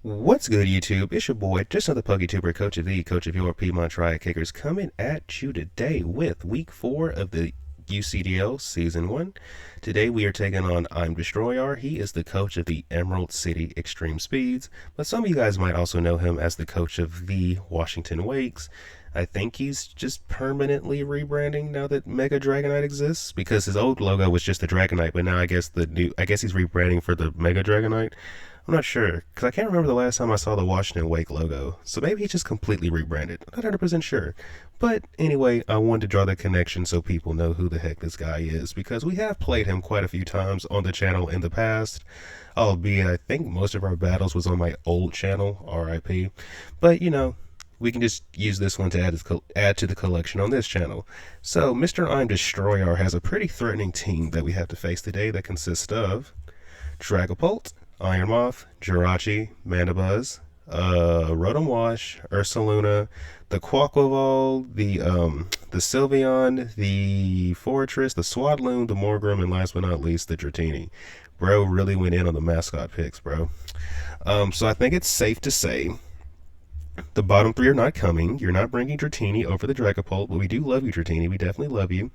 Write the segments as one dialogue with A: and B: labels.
A: What's good, YouTube? It's your boy, just another PuggyTuber, coach of your Piedmont Triad Kickers, coming at you today with week 4 of the UCDL Season 1. Today we are taking on I'm Destroyer. He is the coach of the Emerald City Extreme Speeds, but some of you guys might also know him as the coach of the Washington Wakes. I think he's just permanently rebranding now that Mega Dragonite exists, because his old logo was just the Dragonite, but now I guess he's rebranding for the Mega Dragonite. I'm not sure, because I can't remember the last time I saw the Washington Wake logo, so maybe he just completely rebranded. Not 100% sure. But anyway, I wanted to draw the connection so people know who the heck this guy is, because we have played him quite a few times on the channel in the past, albeit I think most of our battles was on my old channel, RIP. But, you know, we can just use this one to add to the collection on this channel. So, Mr. I'm Destroyer has a pretty threatening team that we have to face today that consists of Dragapult, Iron Moth, Jirachi, Mandibuzz, Rotom Wash, Ursaluna, the Quaquaval, the Sylveon, the Fortress, the Swadloon, the Morgrem, and last but not least, the Dratini. Bro really went in on the mascot picks, bro. So I think it's safe to say the bottom 3 are not coming. You're not bringing Dratini over the Dragapult, but we do love you, Dratini. We definitely love you.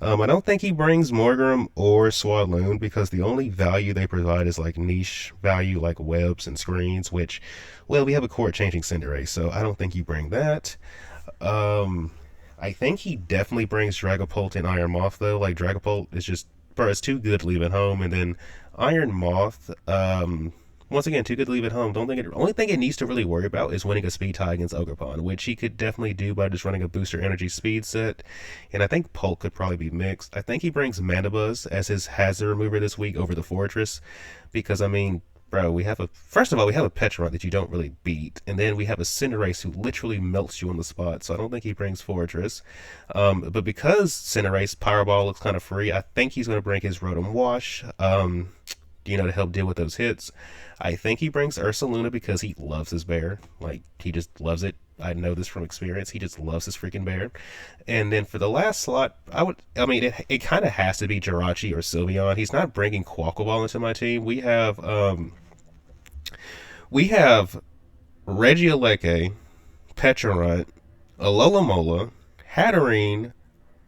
A: I don't think he brings Morgrem or Swadloon, because the only value they provide is like niche value, like webs and screens, which, well, we have a court-changing Cinderace, so I don't think you bring that. I think he definitely brings Dragapult and Iron Moth, though. Like, Dragapult is just, bro, it's too good to leave at home, and then Iron Moth, once again, too good to leave at home. Only thing it needs to really worry about is winning a speed tie against Ogerpon, which he could definitely do by just running a booster energy speed set. And I think Polk could probably be mixed. I think he brings Mandibuzz as his hazard remover this week over the Fortress, because, I mean, bro, first of all, we have a Petrarch that you don't really beat, and then we have a Cinderace who literally melts you on the spot, so I don't think he brings Fortress. But because Cinderace Powerball looks kind of free, I think he's going to bring his Rotom Wash, to help deal with those hits. I think he brings Ursaluna because he loves his bear. Like, he just loves it. I know this from experience. He just loves his freaking bear. And then for the last slot, it kind of has to be Jirachi or Sylveon. He's not bringing Quaquaval into my team. We have Regieleki, Petrarunt, Alola, Hatterene,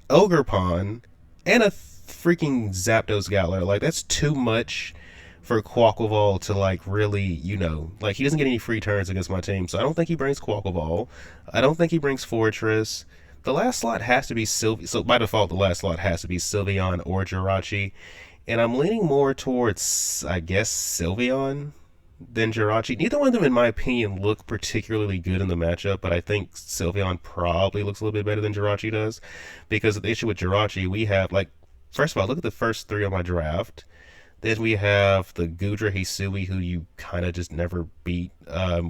A: Ogerpon, and a freaking Zapdos Galar. Like, that's too much for Quaquaval to, like, really, like, he doesn't get any free turns against my team, so I don't think he brings Quaquaval. I don't think he brings Fortress. The last slot has to be so by default, the last slot has to be Sylveon or Jirachi, and I'm leaning more towards, I guess, Sylveon than Jirachi. Neither one of them, in my opinion, look particularly good in the matchup, but I think Sylveon probably looks a little bit better than Jirachi does, because the issue with Jirachi, we have, like, first of all, look at the first 3 on my draft. Then we have the Gudra Hisui, who you kind of just never beat.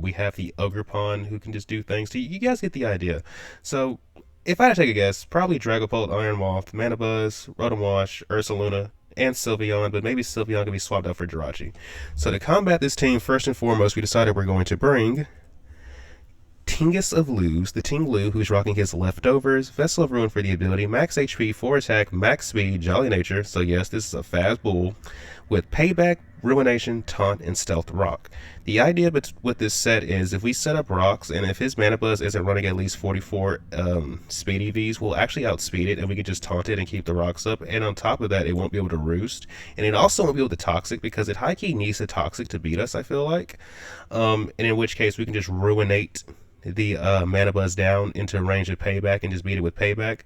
A: We have the Ogerpon, who can just do things to you. You guys get the idea. So, if I had to take a guess, probably Dragapult, Iron Moth, Mandibuzz, Rotom Wash, Ursaluna, and Sylveon, but maybe Sylveon can be swapped out for Jirachi. So to combat this team, first and foremost, we decided we're going to bring Tingus of Luz, the Ting Lu, who's rocking his leftovers, Vessel of Ruin for the ability, max HP, 4 attack, max speed, jolly nature, so yes, this is a fast bull, with payback, ruination, taunt, and stealth rock. The idea with this set is if we set up rocks, and if his Mandibuzz isn't running at least 44 speed EVs, we'll actually outspeed it, and we can just taunt it and keep the rocks up, and on top of that, it won't be able to roost, and it also won't be able to toxic, because it high-key needs a toxic to beat us, I feel like, and in which case we can just ruinate the Mandibuzz down into range of payback and just beat it with payback.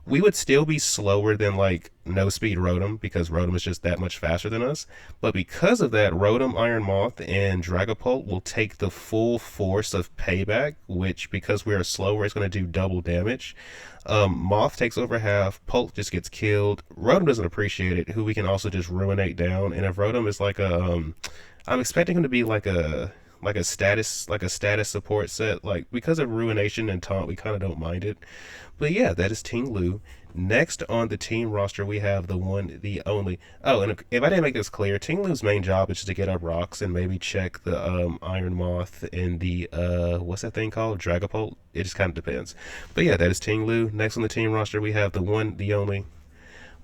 A: We would still be slower than, like, no speed Rotom, because Rotom is just that much faster than us, but because of that, Rotom, Iron Moth, and Dragapult will take the full force of payback, which, because we are slower, is going to do double damage. Moth takes over half, Pult just gets killed, Rotom doesn't appreciate it, who we can also just ruinate down, and if Rotom is like I'm expecting him to be like a status support set. Like, because of ruination and taunt, we kind of don't mind it. But yeah, that is Ting Lu. Next on the team roster, we have the one, the only. Oh, and if I didn't make this clear, Ting Lu's main job is just to get up rocks and maybe check the Iron Moth and the what's that thing called? Dragapult. It just kind of depends. But yeah, that is Ting Lu. Next on the team roster, we have the one, the only,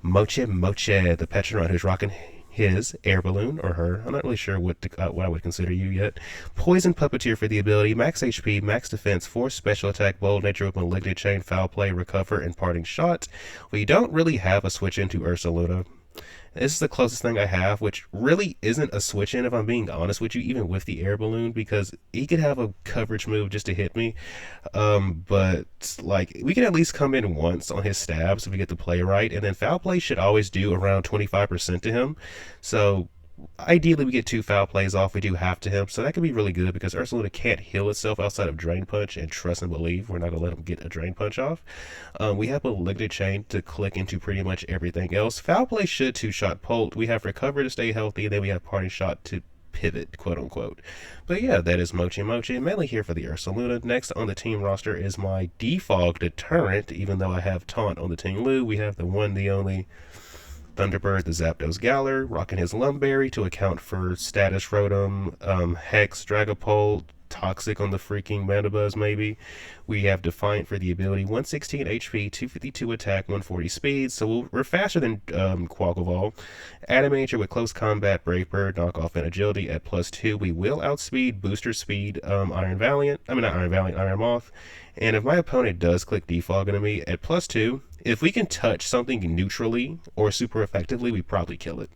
A: Moche, the Petrarunt, who's rocking his air balloon, or her. I'm not really sure what I would consider you yet. Poison Puppeteer for the ability, max HP, max defense, force special attack, bold nature with malignant chain, foul play, recover, and parting shot. We don't really have a switch into Ursa Luna. This is the closest thing I have, which really isn't a switch in, if I'm being honest with you, even with the air balloon, because he could have a coverage move just to hit me. But like, we can at least come in once on his stabs if we get the play right, and then foul play should always do around 25% to him. So ideally we get 2 foul plays off. We do half to him, so that could be really good because Ursa Luna can't heal itself outside of Drain Punch, and trust and believe we're not gonna let him get a Drain Punch off. We have Malignant Chain to click into pretty much everything else. Foul play should 2-shot Polt. We have Recover to stay healthy, and then we have Parting Shot to pivot, quote unquote. But yeah, that is Mochi Mochi, mainly here for the Ursa Luna. Next on the team roster is my Defog Deterrent. Even though I have Taunt on the Team Lu, we have the one, the only Thunderbird, the Zapdos Galar, rocking his Lumberry to account for Status Rotom, Hex, Dragapult, Toxic on the freaking Mandibuzz maybe. We have Defiant for the ability, 116 HP, 252 attack, 140 speed, so we're faster than Quaquaval. Adamanger with close combat, Brave Bird, knockoff, and agility at +2. We will outspeed, booster speed, Iron Moth. And if my opponent does click Defog into me at +2, if we can touch something neutrally or super effectively, we probably kill it.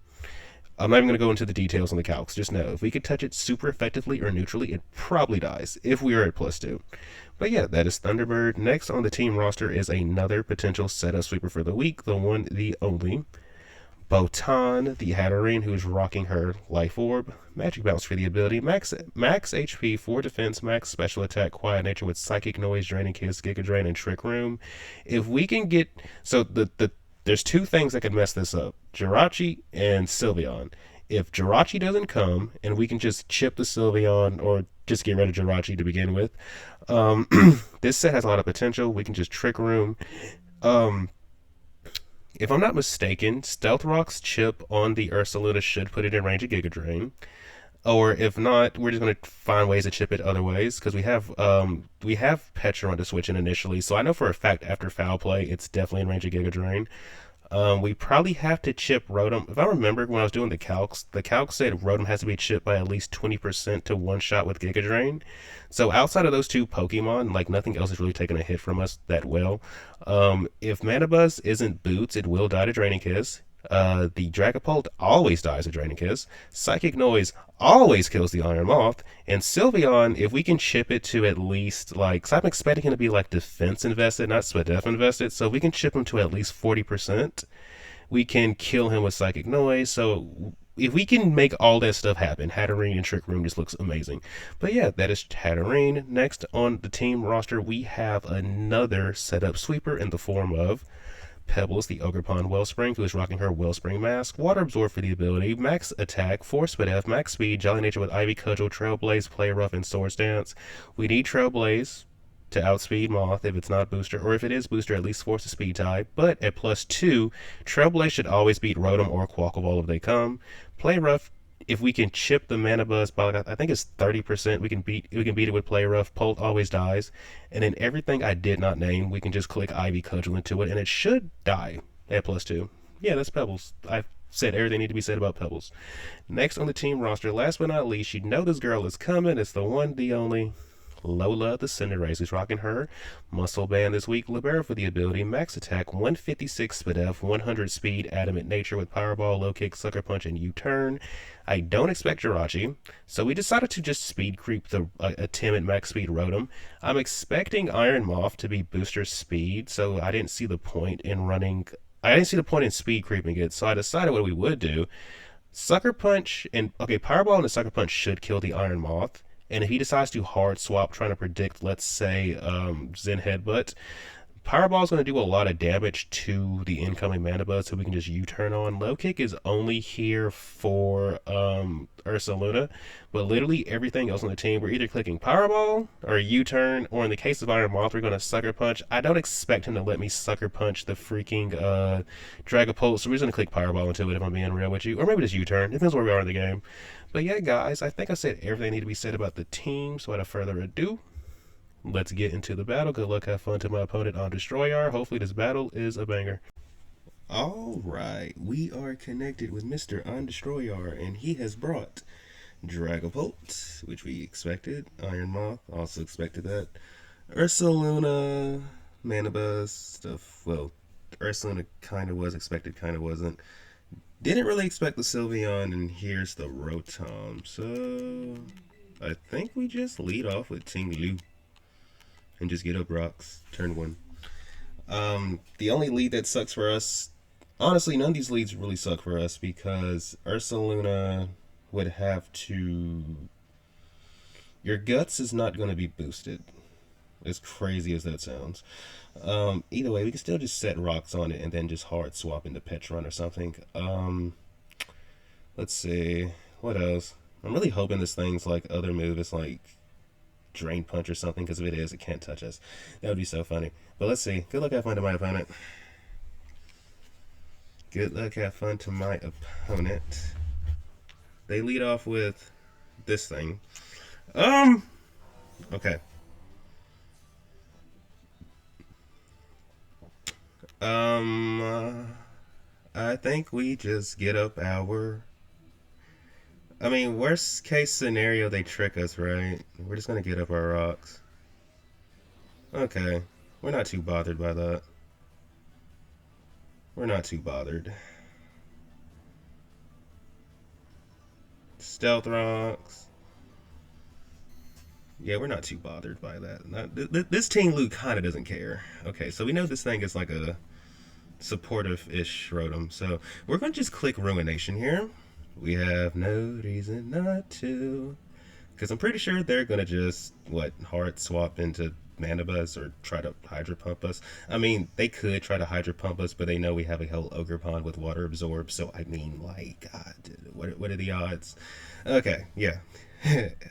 A: I'm not even going to go into the details on the calcs. Just know, if we could touch it super effectively or neutrally, it probably dies if we are at +2. But yeah, that is Thunderbird. Next on the team roster is another potential setup sweeper for the week, the one, the only Botan, the Hatterene, who's rocking her Life Orb. Magic Bounce for the ability, max HP, 4 defense, max special attack, Quiet Nature with Psychic Noise, Draining Kiss, Giga Drain, and Trick Room. If we can get, so there's 2 things that could mess this up, Jirachi and Sylveon. If Jirachi doesn't come, and we can just chip the Sylveon, or just get rid of Jirachi to begin with, this set has a lot of potential. We can just Trick Room. If I'm not mistaken, Stealth Rock's chip on the Ursa Luna should put it in range of Giga Drain. Or if not, we're just going to find ways to chip it other ways, because we have Petron to switch in initially, so I know for a fact after foul play it's definitely in range of Giga Drain. We probably have to chip Rotom. If I remember when I was doing the calc said Rotom has to be chipped by at least 20% to one-shot with Giga Drain. So outside of those 2 Pokemon, like, nothing else is really taking a hit from us that well. If Mandibuzz isn't Boots, it will die to Draining Kiss. The Dragapult always dies to Draining Kiss. Psychic Noise always kills the Iron Moth. And Sylveon, if we can chip it to at least, like, so I'm expecting him to be like defense invested, not SPDF invested. So if we can chip him to at least 40%, we can kill him with Psychic Noise. So if we can make all that stuff happen, Hatterene and Trick Room just looks amazing. But yeah, that is Hatterene. Next on the team roster, we have another setup sweeper in the form of Pebbles, the Ogerpon Wellspring, who is rocking her Wellspring Mask. Water Absorb for the ability, max attack, Force SPDF, max speed, Jolly Nature with Ivy Cudgel, Trailblaze, Play Rough, and Swords Dance. We need Trailblaze to outspeed Moth if it's not booster, or if it is booster, at least force a speed tie. But at +2, Trailblaze should always beat Rotom or Quaquaval if they come. Play Rough, if we can chip the Mandibuzz by, like, I think it's 30%, we can beat it with Play Rough. Polt always dies. And then everything I did not name, we can just click Ivy Cudgel into it, and it should die at +2. Yeah, that's Pebbles. I've said everything need to be said about Pebbles. Next on the team roster, last but not least, you know this girl is coming. It's the one, the only Lola, the Cinderace, who's rocking her Muscle Band this week. Libero for the ability, max attack, 156 SPDF, 100 speed, Adamant Nature with Powerball, Low Kick, Sucker Punch, and U-Turn. I don't expect Jirachi, so we decided to just speed creep a timid max speed Rotom. I'm expecting Iron Moth to be booster speed, so I didn't see the point in speed creeping it, so I decided what we would do. Sucker Punch, Powerball and the Sucker Punch should kill the Iron Moth. And if he decides to hard swap, trying to predict, let's say, Zen Headbutt, Powerball is going to do a lot of damage to the incoming Mandibuzz, so we can just U-turn on. Low Kick is only here for Ursa Luna, but literally everything else on the team, we're either clicking Powerball or U-turn, or in the case of Iron Moth, we're going to Sucker Punch. I don't expect him to let me Sucker Punch the freaking Dragapult, so we're just going to click Powerball into it if I'm being real with you, or maybe just U-turn. Depends where we are in the game. But yeah, guys, I think I said everything that needed to be said about the team, so without further ado, let's get into the battle. Good luck, have fun to my opponent on Destroyar. Hopefully this battle is a banger. Alright, we are connected with Mr. Undestroyer, and he has brought Dragapult, which we expected. Iron Moth, also expected that. Ursaluna, Manabuzz, stuff. Well, Ursaluna kind of was expected, kind of wasn't. Didn't really expect the Sylveon, and here's the Rotom. So, I think we just lead off with Ting Lu and just get up rocks. Turn one. The only lead that sucks for us, honestly, none of these leads really suck for us because Ursaluna would have to. Your guts is not going to be boosted, as crazy as that sounds. Either way, we can still just set rocks on it and then just hard swap into Petron or something. Let's see. What else? I'm really hoping this thing's like other move is like Drain Punch or something, because if it is, it can't touch us. That would be so funny. But let's see. Good luck, have fun to my opponent. Good luck, have fun to my opponent. They lead off with this thing. Okay. I think we just get up our. I mean, worst case scenario, they trick us, right? We're just gonna get up our rocks. Okay. We're not too bothered by that. We're not too bothered. Stealth rocks. Yeah, we're not too bothered by that. This Team Luke kind of doesn't care. Okay, so we know this thing is like a supportive-ish Rotom. So we're going to just click Ruination here. We have no reason not to. Because I'm pretty sure they're going to just, hard swap into Manabuzz or try to Hydro Pump us. I mean, they could try to Hydro Pump us, but they know we have a whole Ogre Pond with Water Absorb. So, I mean, like, God, what are the odds? Okay, yeah.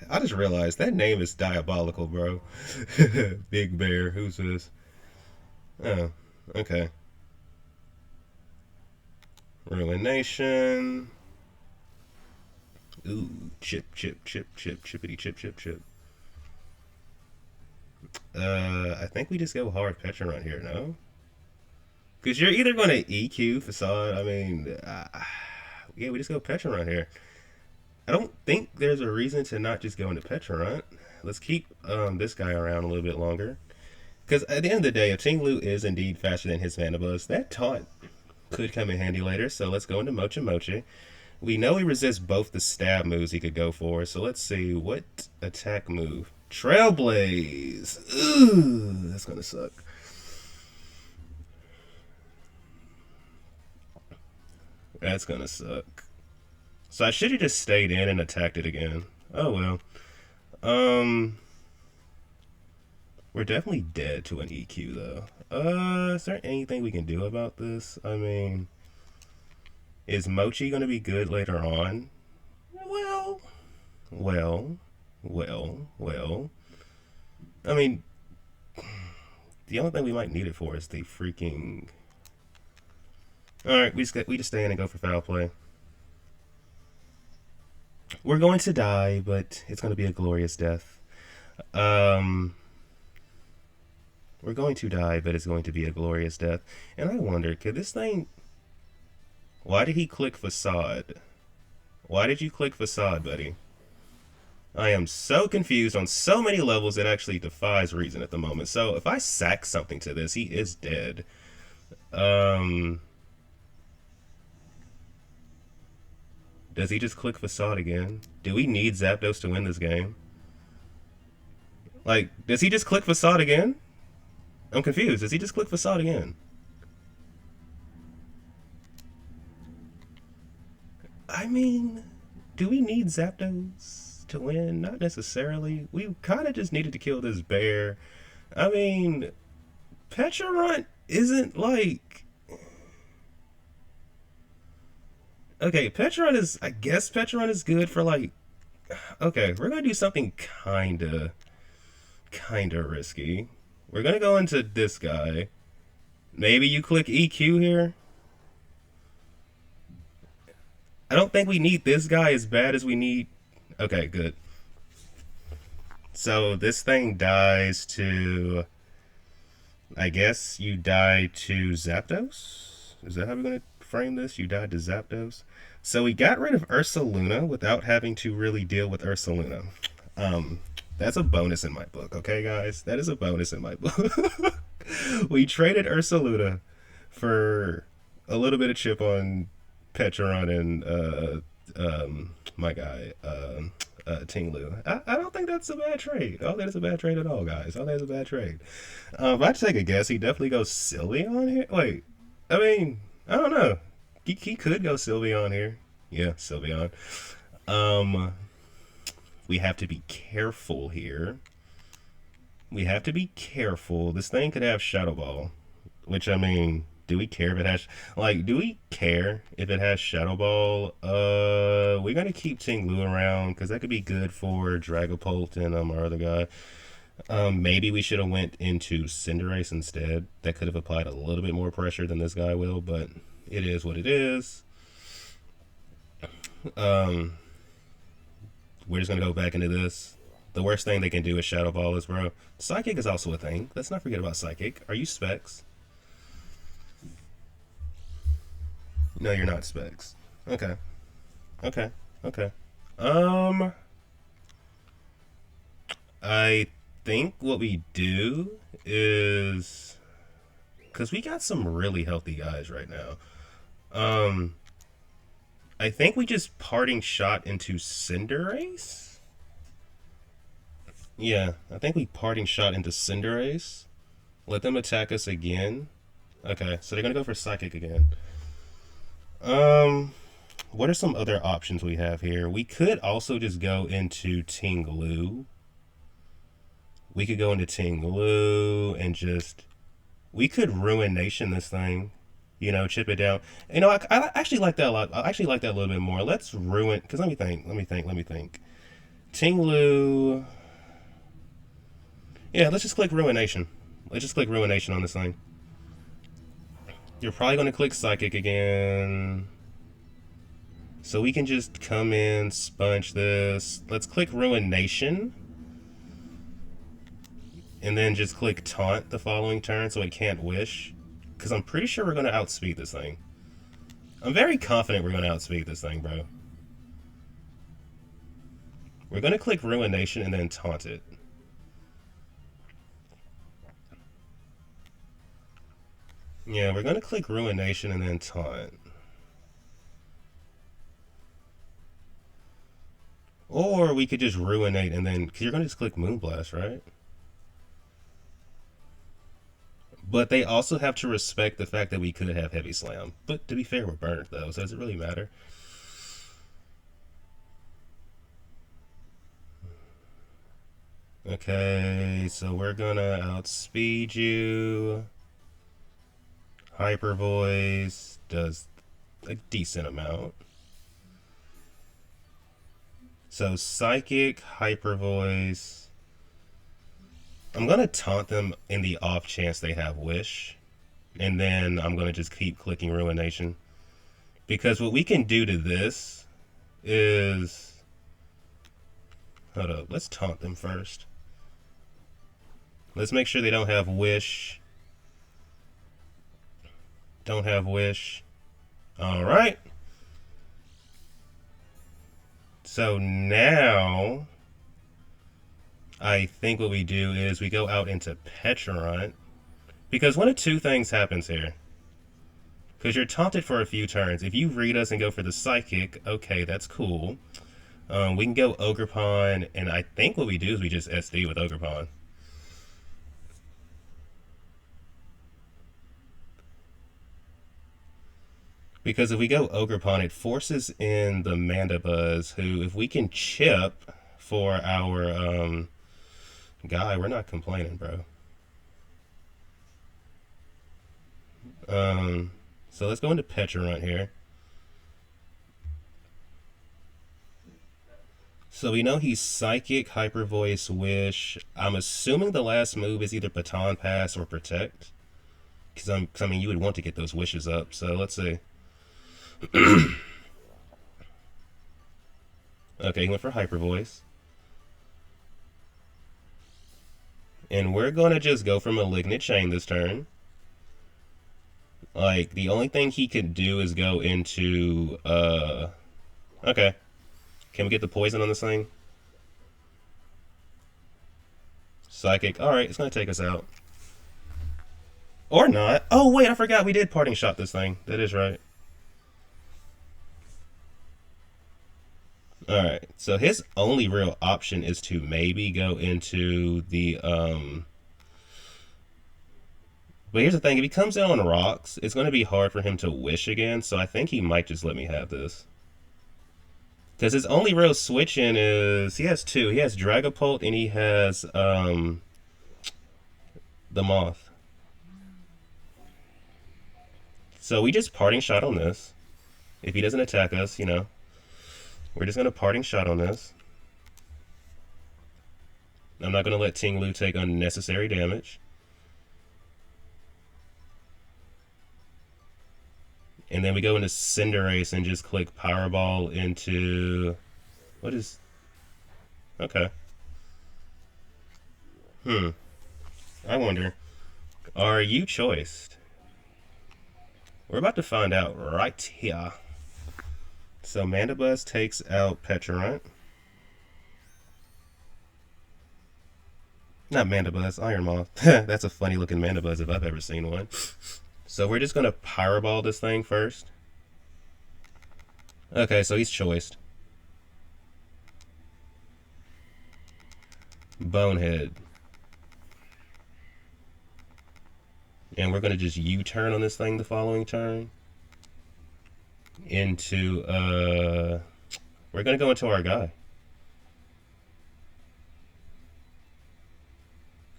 A: I just realized that name is diabolical, bro. Big Bear, who's this? Oh, okay. Ruination. Ooh, chippity chip. I think we just go hard Petron here, no? Because you're either going to EQ Facade, I mean, yeah, we just go Petron here. I don't think there's a reason to not just go into Petron. Let's keep this guy around a little bit longer. Because at the end of the day, if Ting Lu is indeed faster than his Manabuzz, that taunt could come in handy later. So let's go into Mochi Mochi. We know he resists both the stab moves he could go for. So let's see, what attack move? Trailblaze! Ooh, that's going to suck. That's going to suck. So I should have just stayed in and attacked it again. Oh well. We're definitely dead to an EQ though. Is there anything we can do about this? I mean, is Mochi gonna be good later on? Well. I mean, the only thing we might need it for is the freaking. All right, we just stay in and go for foul play. We're going to die, but it's going to be a glorious death. We're going to die, but it's going to be a glorious death. And I wonder, could this thing... Why did he click Facade? Why did you click Facade, buddy? I am so confused on so many levels it actually defies reason at the moment. So if I sack something to this, he is dead. Does he just click Facade again? Do we need Zapdos to win this game? Like, does he just click Facade again? I'm confused. Does he just click Facade again? I mean, do we need Zapdos to win? Not necessarily. We kind of just needed to kill this bear. I mean, Pecharunt isn't like... Okay, Pecharunt is... I guess Pecharunt is good for like... Okay, we're going to do something kinda risky. We're going to go into this guy. Maybe you click EQ here. I don't think we need this guy as bad as we need... Okay, good. So this thing dies to... I guess you die to Zapdos? Is that how we're going to frame this? You died to Zapdos. So we got rid of Ursaluna without having to really deal with Ursaluna. Um, that's a bonus in my book, okay, guys? That is a bonus in my book. We traded Ursaluna for a little bit of chip on Petron and my guy, Tinglu. I don't think that's a bad trade. I don't think it's a bad trade at all, guys. I don't think it's a bad trade. If I had to take a guess, he definitely goes Sylveon here. Wait, I mean, I don't know. He could go Sylveon here. Yeah, Sylveon. Um, we have to be careful here. We have to be careful. This thing could have Shadow Ball, which, I mean, do we care if it has, like, do we care if it has Shadow Ball? We're gonna keep Tinglu around because that could be good for Dragapult and our other guy. Maybe we should have went into Cinderace instead. That could have applied a little bit more pressure than this guy will, but it is what it is. We're just gonna go back into this. The worst thing they can do is Shadow Ball us, bro. Psychic is also a thing. Let's not forget about Psychic. Are you Specs? No, you're not Specs. Okay. Okay. Okay. I think what we do is, because we got some really healthy guys right now. I think we just parting shot into Cinderace. Yeah, I think we parting shot into Cinderace. Let them attack us again. Okay, so they're gonna go for Psychic again. What are some other options we have here? We could also just go into Tinglu. We could go into Tinglu and just, we could Ruination this thing. You know, chip it down. You know, I actually like that a lot. I actually like that a little bit more. Let's ruin, because let me think. Tinglu. Yeah, let's just click Ruination. Let's just click Ruination on this thing. You're probably going to click Psychic again. So we can just come in, sponge this. Let's click Ruination. And then just click Taunt the following turn so it can't Wish. Because I'm pretty sure we're going to outspeed this thing. I'm very confident we're going to outspeed this thing, bro. We're going to click Ruination and then Taunt it. Yeah, we're going to click Ruination and then Taunt. Or we could just Ruinate and then, because you're going to just click Moonblast, right? But they also have to respect the fact that we could have Heavy Slam. But to be fair, we're burnt though, so does it really matter? Okay, so we're gonna outspeed you. Hyper Voice does a decent amount. So Psychic, Hyper Voice. I'm going to taunt them in the off chance they have Wish. And then I'm going to just keep clicking Ruination. Because what we can do to this is... Hold up, let's taunt them first. Let's make sure they don't have Wish. Don't have Wish. Alright. So now... I think what we do is we go out into Petron. Because one of two things happens here. Because you're taunted for a few turns. If you read us and go for the Psychic, okay, that's cool. We can go Ogerpon, and I think what we do is we just SD with Ogerpon. Because if we go Ogerpon, it forces in the Mandibuzz, who, if we can chip for our guy, we're not complaining, bro. So let's go into Petron here. So we know he's Psychic, Hyper Voice, Wish. I'm assuming the last move is either Baton Pass or Protect. Because I mean, you would want to get those wishes up. So let's see. Okay, he went for Hyper Voice. And we're going to just go for Malignant Chain this turn. Like, the only thing he can do is go into, okay. Can we get the poison on this thing? Psychic. Alright, it's gonna take us out. Or not. Oh, wait, I forgot we did parting shot this thing. That is right. Alright, so his only real option is to maybe go into the, But here's the thing, if he comes in on rocks, it's going to be hard for him to wish again, so I think he might just let me have this. Because his only real switch in is, he has two. He has Dragapult and he has, the Moth. So we just parting shot on this. If he doesn't attack us, you know, we're just going to parting shot on this. I'm not going to let Ting Lu take unnecessary damage. And then we go into Cinderace and just click Powerball into... What is... Okay. I wonder. Are you choiced? We're about to find out right here. So Mandibuzz takes out Petrarant. Not Mandibuzz, Iron Moth. That's a funny looking Mandibuzz if I've ever seen one. So we're just going to Pyreball this thing first. Okay, so he's choiced. Bonehead. And we're going to just U-turn on this thing the following turn. Into, we're going to go into our guy.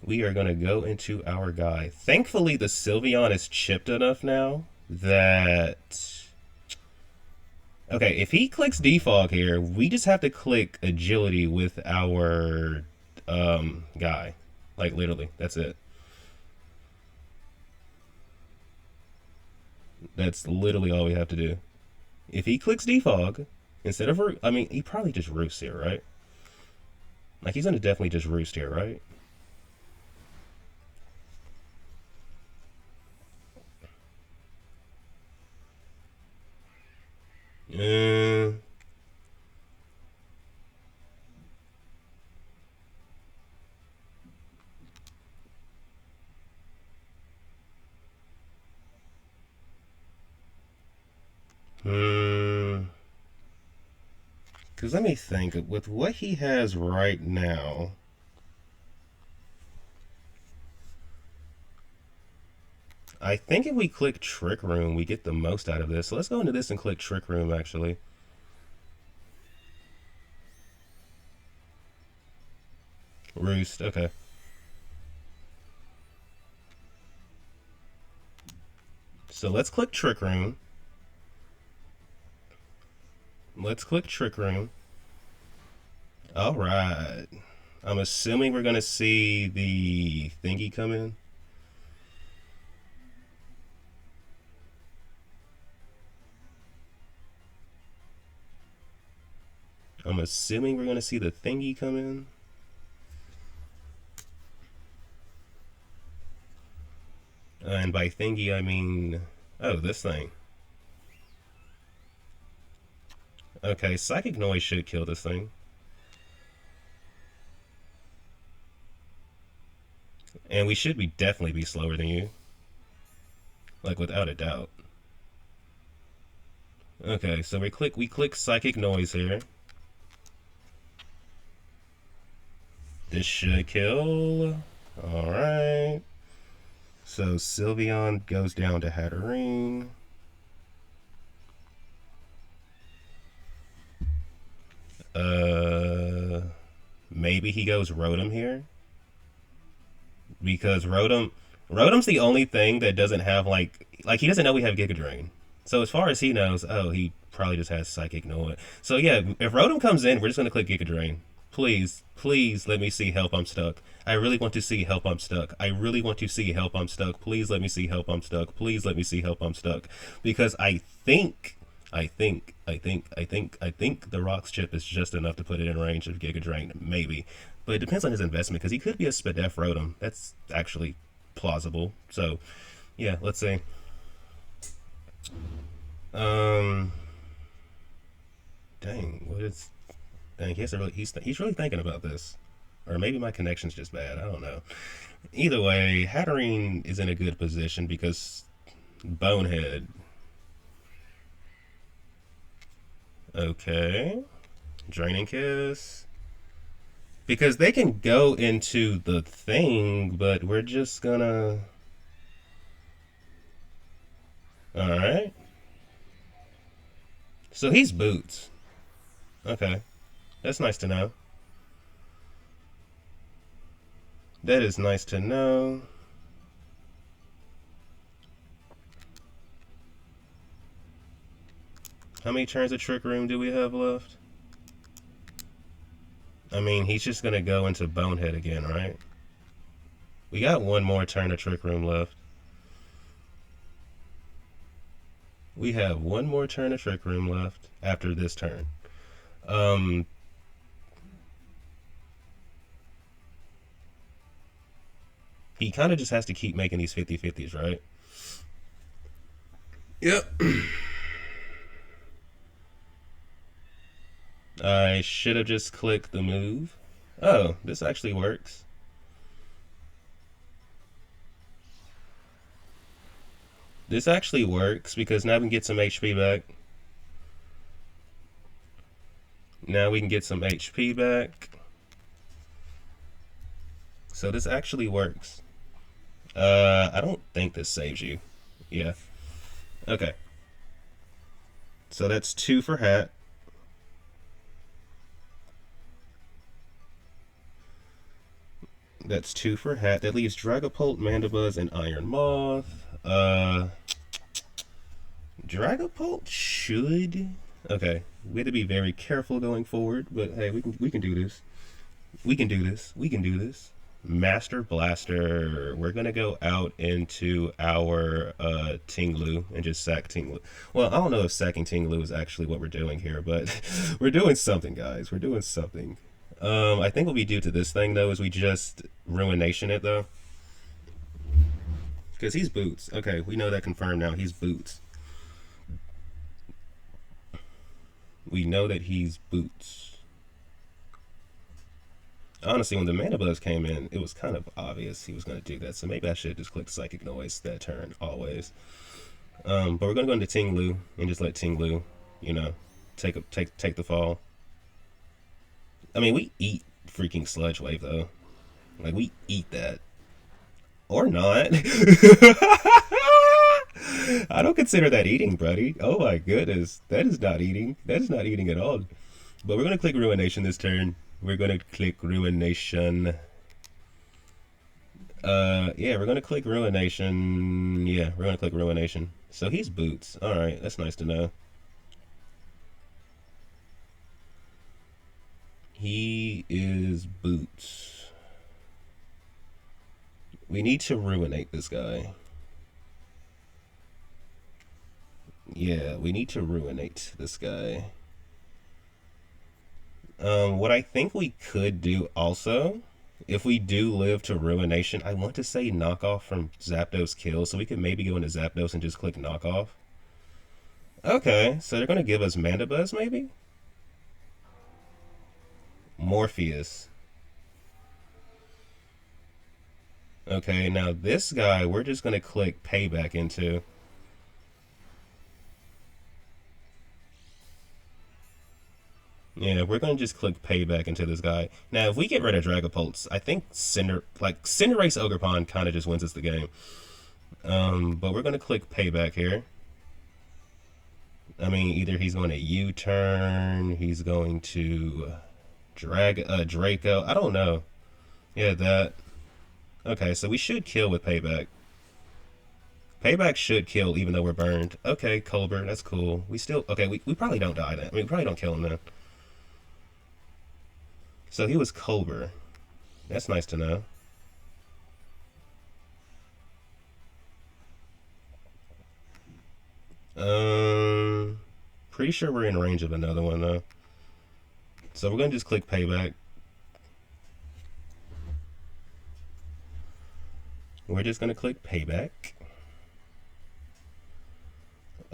A: We are going to go into our guy. Thankfully, the Sylveon is chipped enough now that... Okay, if he clicks Defog here, we just have to click Agility with our guy. Like, literally, that's it. That's literally all we have to do. If he clicks Defog, instead of... I mean, he probably just roosts here, right? Like, he's going to definitely just roost here, right? Because let me think, with what he has right now, I think if we click Trick Room, we get the most out of this. So let's go into this and click Trick Room, actually. Roost, okay. So let's click Trick Room. Let's click Trick Room. Alright. I'm assuming we're going to see the thingy come in. I'm assuming we're going to see the thingy come in. And by thingy, I mean... Oh, this thing. Okay, Psychic Noise should kill this thing. And we should definitely be slower than you. Like, without a doubt. Okay, so we click Psychic Noise here. This should kill. Alright. So Sylveon goes down to Hatterene. Maybe he goes Rotom here. Because Rotom's the only thing that doesn't have like he doesn't know we have Giga Drain. So as far as he knows, oh, he probably just has Psychic Noise. So yeah, if Rotom comes in, we're just gonna click Giga Drain. Please, please let me see Help I'm Stuck. I really want to see Help I'm Stuck. I really want to see Help I'm Stuck. Please let me see Help I'm Stuck. Please let me see Help I'm Stuck. Because I think the Rocks chip is just enough to put it in range of Giga Drain, maybe. But it depends on his investment, because he could be a Spadef Rotom. That's actually plausible. So, yeah, let's see. Um, dang, what is? Dang, he's really thinking about this, or maybe my connection's just bad. I don't know. Either way, Hatterene is in a good position because Bonehead. Okay, Draining Kiss. Because they can go into the thing, but we're just gonna. Alright. So he's boots. Okay. That's nice to know. That is nice to know. How many turns of Trick Room do we have left? I mean, he's just gonna go into Bonehead again, right? We got one more turn of Trick Room left. We have one more turn of Trick Room left after this turn. He kind of just has to keep making these 50-50s, right? Yep. I should have just clicked the move. Oh, this actually works. This actually works because now we can get some HP back. Now we can get some HP back. So this actually works. I don't think this saves you. Yeah. Okay. So that's 2 for Hat. That's 2 for Hat. That leaves Dragapult, Mandibuzz, and Iron Moth. Dragapult should. Okay, we have to be very careful going forward, but hey, we can do this. We can do this. We can do this. Master Blaster. We're gonna go out into our Tinglu and just sack Tinglu. Well, I don't know if sacking Tinglu is actually what we're doing here, but we're doing something, guys. We're doing something. I think what we do to this thing though is we just Ruination it though, because he's boots. Okay, we know that confirmed now. He's boots. We know that he's boots. Honestly, when the Mana Buzz came in, it was kind of obvious he was going to do that. So maybe I should just click Psychic Noise that turn always. But we're going to go into Tinglu and just let Tinglu, you know, take the fall. I mean, we eat freaking Sludge Wave though. Like we eat that, or not. I don't consider that eating, buddy. Oh my goodness, that is not eating. That is not eating at all. But we're gonna click Ruination this turn. We're gonna click Ruination. Yeah, we're gonna click Ruination. Yeah, we're gonna click Ruination. So he's boots. All right, that's nice to know. He is boots. We need to ruinate this guy. Yeah, we need to ruinate this guy. What I think we could do also, if we do live to Ruination, I want to say knockoff from Zapdos Kill, so we could maybe go into Zapdos and just click knockoff. Okay, so they're going to give us Mandibuzz, maybe? Morpheus. Okay, now this guy, we're just going to click Payback into. Yeah, we're going to just click Payback into this guy. Now, if we get rid of Dragapults, I think Cinderace Ogerpon kind of just wins us the game. But we're going to click Payback here. I mean, either he's going to U-turn, he's going to Draco. I don't know. Yeah, that. Okay, so we should kill with Payback. Payback should kill even though we're burned. Okay, Colbert, that's cool. We still... Okay, we probably don't die then. I mean, we probably don't kill him then. So he was Colbert. That's nice to know. Pretty sure we're in range of another one though. So we're gonna just click Payback. We're just gonna click Payback.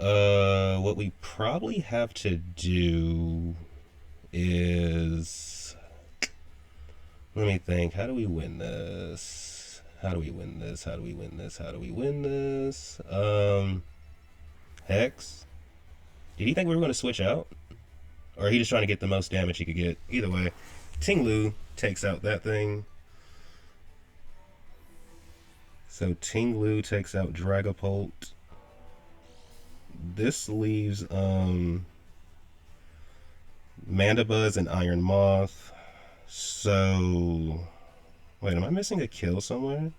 A: What we probably have to do is, let me think. How do we win this? How do we win this? How do we win this? How do we win this? Hex. Did he think we were going to switch out? Or he just trying to get the most damage he could get? Either way, Ting Lu takes out that thing. So Ting Lu takes out Dragapult. This leaves Mandibuzz and Iron Moth. So wait, am I missing a kill somewhere?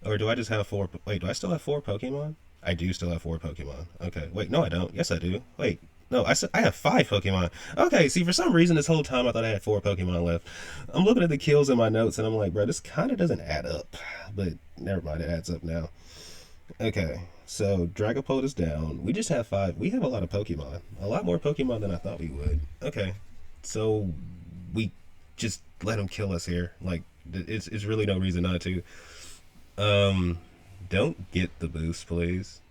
A: Or do I just have 4? Wait, do I still have 4 Pokemon? I do still have 4 Pokemon. Okay, wait, no I don't. Yes I do. Wait, no, I have 5 Pokemon. Okay, see, for some reason this whole time I thought I had 4 Pokemon left. I'm looking at the kills in my notes and I'm like, bro, this kind of doesn't add up. But never mind, it adds up now. Okay, so Dragapult is down. We just have 5. We have a lot of Pokemon. A lot more Pokemon than I thought we would. Okay, so we just let him kill us here. Like, it's really no reason not to. Don't get the boost, please.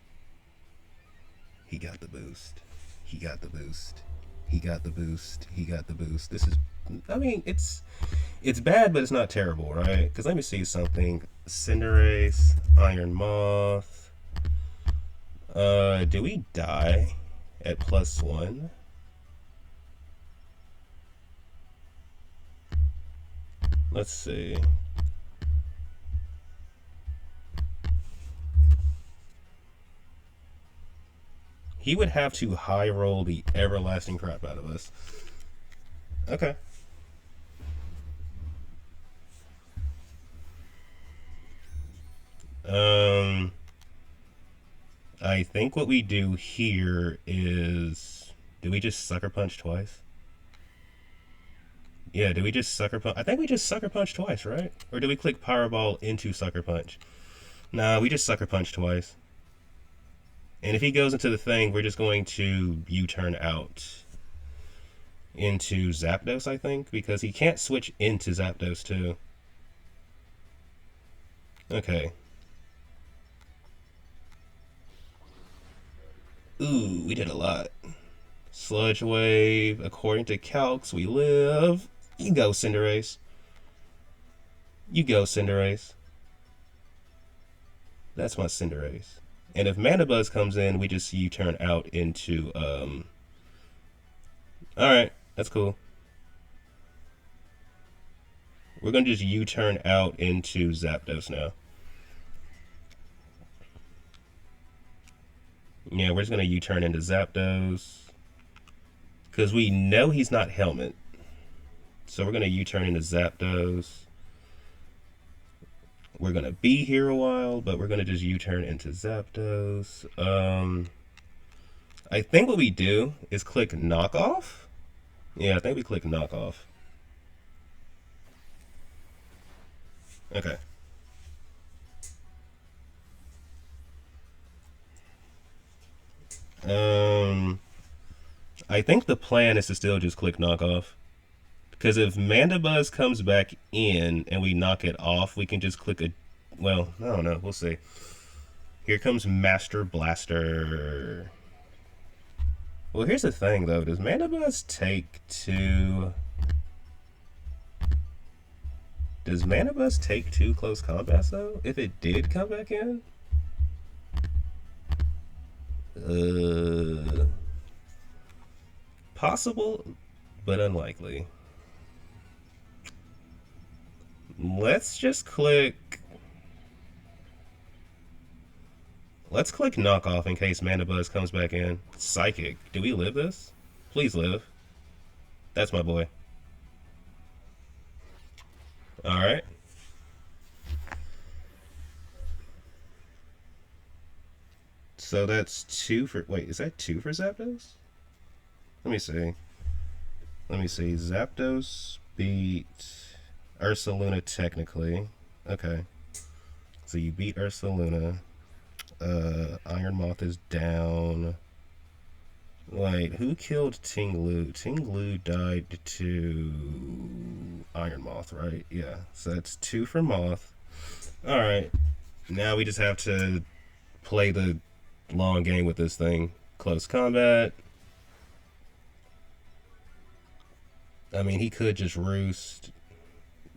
A: He got the boost. He got the boost. He got the boost. He got the boost. This is, I mean, it's bad, but it's not terrible, right? Because let me see something. Cinderace, Iron Moth. Do we die at +1? Let's see. He would have to high roll the everlasting crap out of us. Okay. I think what we do here is, do we just sucker punch twice? Yeah, do we just sucker punch? I think we just sucker punch twice, right? Or do we click Power Ball into sucker punch? Nah, we just sucker punch twice. And if he goes into the thing, we're just going to U-turn out into Zapdos, I think, because he can't switch into Zapdos too. Okay. Ooh, we did a lot. Sludge Wave. According to Calcs, we live. You go, Cinderace. You go, Cinderace. That's my Cinderace. And if Mandibuzz comes in, we just U-turn out into, Alright, that's cool. We're going to just U-turn out into Zapdos now. Yeah, we're just going to U-turn into Zapdos. Because we know he's not Helmet. So we're going to U-turn into Zapdos. We're going to be here a while, but we're going to just U-turn into Zapdos. I think what we do is click Knockoff. Yeah, I think we click Knockoff. Okay. I think the plan is to still just click Knockoff. Because if Mandibuzz comes back in and we knock it off, we can just click a... Well, I don't know. We'll see. Here comes Master Blaster. Well, here's the thing, though. Does Mandibuzz take 2... Does Mandibuzz take 2 close combats, though? If it did come back in? Possible, but unlikely. Let's just click... Let's click Knockoff in case Mandibuzz comes back in. Psychic. Do we live this? Please live. That's my boy. Alright. So that's 2 for... Wait, is that 2 for Zapdos? Let me see. Let me see. Zapdos beat Ursaluna technically. Okay. So you beat Ursaluna. Iron Moth is down. Wait, who killed Ting Lu? Ting Lu died to Iron Moth, right? Yeah. So that's 2 for Moth. Alright. Now we just have to play the long game with this thing. Close combat. I mean, he could just roost,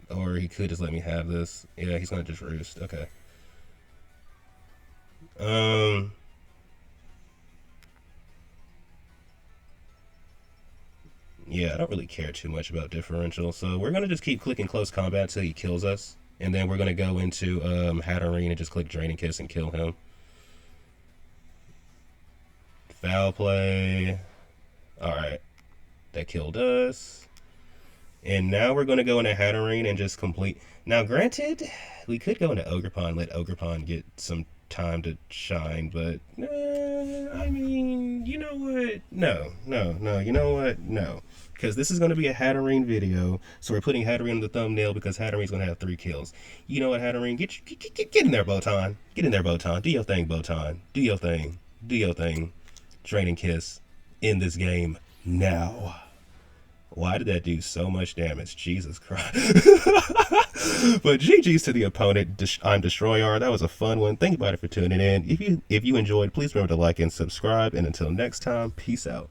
A: or he could just let me have this. Yeah, he's gonna just roost. Okay. Um. Yeah, I don't really care too much about differential, so we're gonna just keep clicking close combat till he kills us, and then we're gonna go into Hatterene and just click Draining Kiss and kill him. Foul play. All right, that killed us. And now we're going to go into Hatterene and just complete. Now, granted, we could go into Ogerpon, let Ogerpon get some time to shine, but I mean, you know what? No. You know what? No. Because this is going to be a Hatterene video, so we're putting Hatterene in the thumbnail because Hatterene's going to have 3 kills. You know what, Hatterene? Get in there, Botan. Get in there, Botan. Do your thing, Botan. Do your thing. Do your thing. Draining Kiss in this game now. Why did that do so much damage? Jesus Christ. But GG's to the opponent. I'm Destroyer. That was a fun one. Thank you, buddy, for tuning in. If you enjoyed, please remember to like and subscribe. And until next time, peace out.